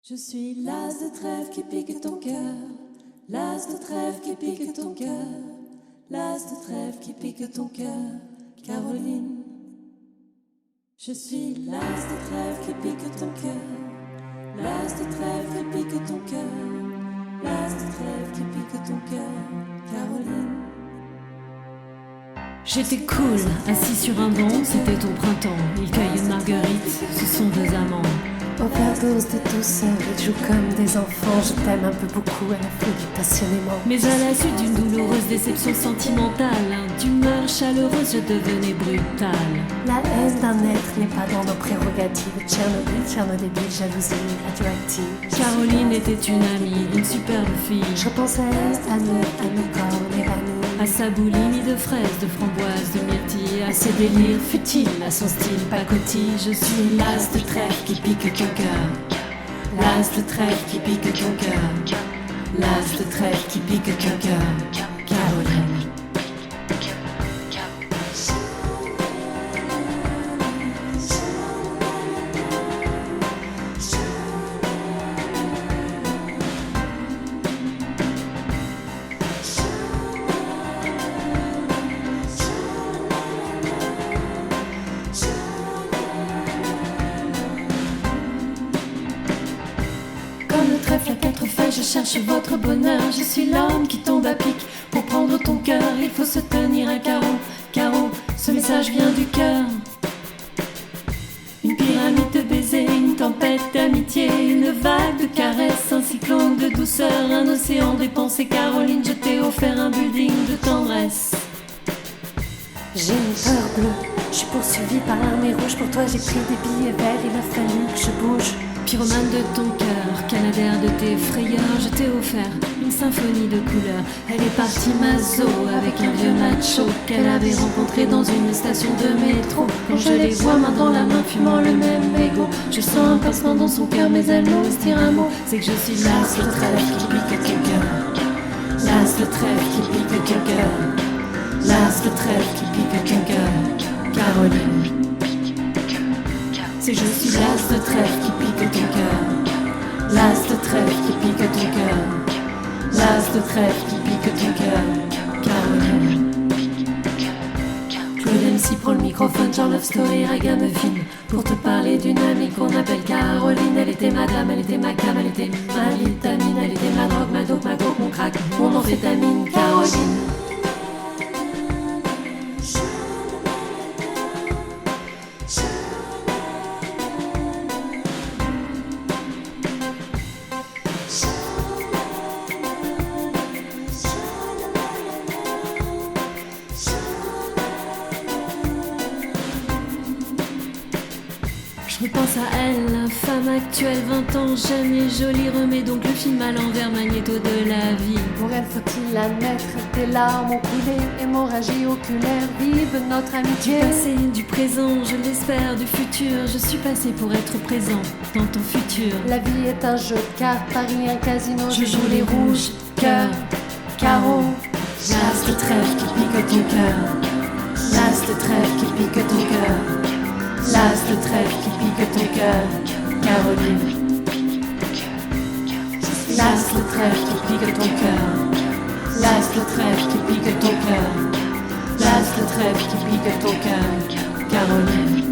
Je suis l'as de trèfle qui pique ton cœur, l'as de trèfle qui pique ton cœur, l'as de trèfle qui pique ton cœur, Caroline. Je suis l'as de trèfle qui pique ton cœur, l'as de trèfle qui pique ton cœur, l'as de trèfle qui pique ton cœur, Caroline. J'étais cool, assis sur un banc, c'était ton printemps. Il cueille une marguerite, ce sont deux amants. Overdose de douceur, ils jouent comme des enfants. Je t'aime un peu beaucoup à la folie passionnément. Mais à la suite d'une douloureuse déception sentimentale, d'humeur chaleureuse, je devenais brutale. La haine d'un être n'est pas dans nos prérogatives. Tchernobyl, débile, jalousie radioactive. Caroline était une amie, une superbe fille. Je repense à elle, à nos corps évanouis. À sa boulimie de fraises, de framboises, de myrtilles, à ses délires futiles, à son style pacotille. Je suis l'as de trèfle qui pique ton cœur, l'as de trèfle qui pique ton cœur, l'as de trèfle qui pique ton cœur, Caroline. Trèfle à quatre feuilles, je cherche votre bonheur. Je suis l'homme qui tombe à pic. Pour prendre ton cœur, il faut se tenir à carreau. Carreau, ce message vient du cœur. Une pyramide de baisers, une tempête d'amitié, une vague de caresses, un cyclone de douceur, un océan de pensées. Caroline, je t'ai offert un building de tendresse. J'ai une peur bleue, je suis poursuivie par l'armée rouge. Pour toi j'ai pris des billets verts, il a fallu que je bouge. Pyromane de ton cœur, canadaire de tes frayeurs, je t'ai offert une symphonie de couleurs. Elle est partie maso avec un vieux macho qu'elle avait rencontré dans une station de métro. Quand je les vois main dans la main fumant le même mégot, je sens un pincement dans son cœur mais elle n'ose dire un mot. C'est que je suis l'as le trèfle qui pique ton cœur, l'as le trèfle qui pique ton cœur, l'as le trèfle qui pique ton cœur, Caroline. C'est que je suis l'as de trèfle qui pique ton cœur, l'as de trèfle qui pique ton cœur, l'as de trèfle qui pique ton cœur, Caroline. Claude MC prend le microphone, genre Love Story, ragamuffin, pour te parler d'une amie qu'on appelle Caroline. Elle était ma dame, elle était ma cam, elle était ma vitamine, elle était ma drogue, ma dope, ma coke, mon crack, mon amphétamine, Caroline. Je repense à elle, femme actuelle, 20 ans, jeune et jolie. Remets donc le film à l'envers, magnéto de la vie. Pour elle faut-il admettre, tes larmes ont coulé, hémorragie oculaire, vive notre amitié. Du passé, du présent, je l'espère, du futur. Je suis passée pour être présent dans ton futur. La vie est un jeu de cartes, Paris un casino. Je joue les rouges, cœur, carreau. L'as de trèfle qui pique ton cœur, l'as de trèfle qui pique ton cœur, l'as de trèfle qui pique ton cœur, Caroline. L'as de trèfle qui pique ton cœur, l'as de trèfle qui pique ton cœur, l'as de trèfle qui pique ton cœur, Caroline.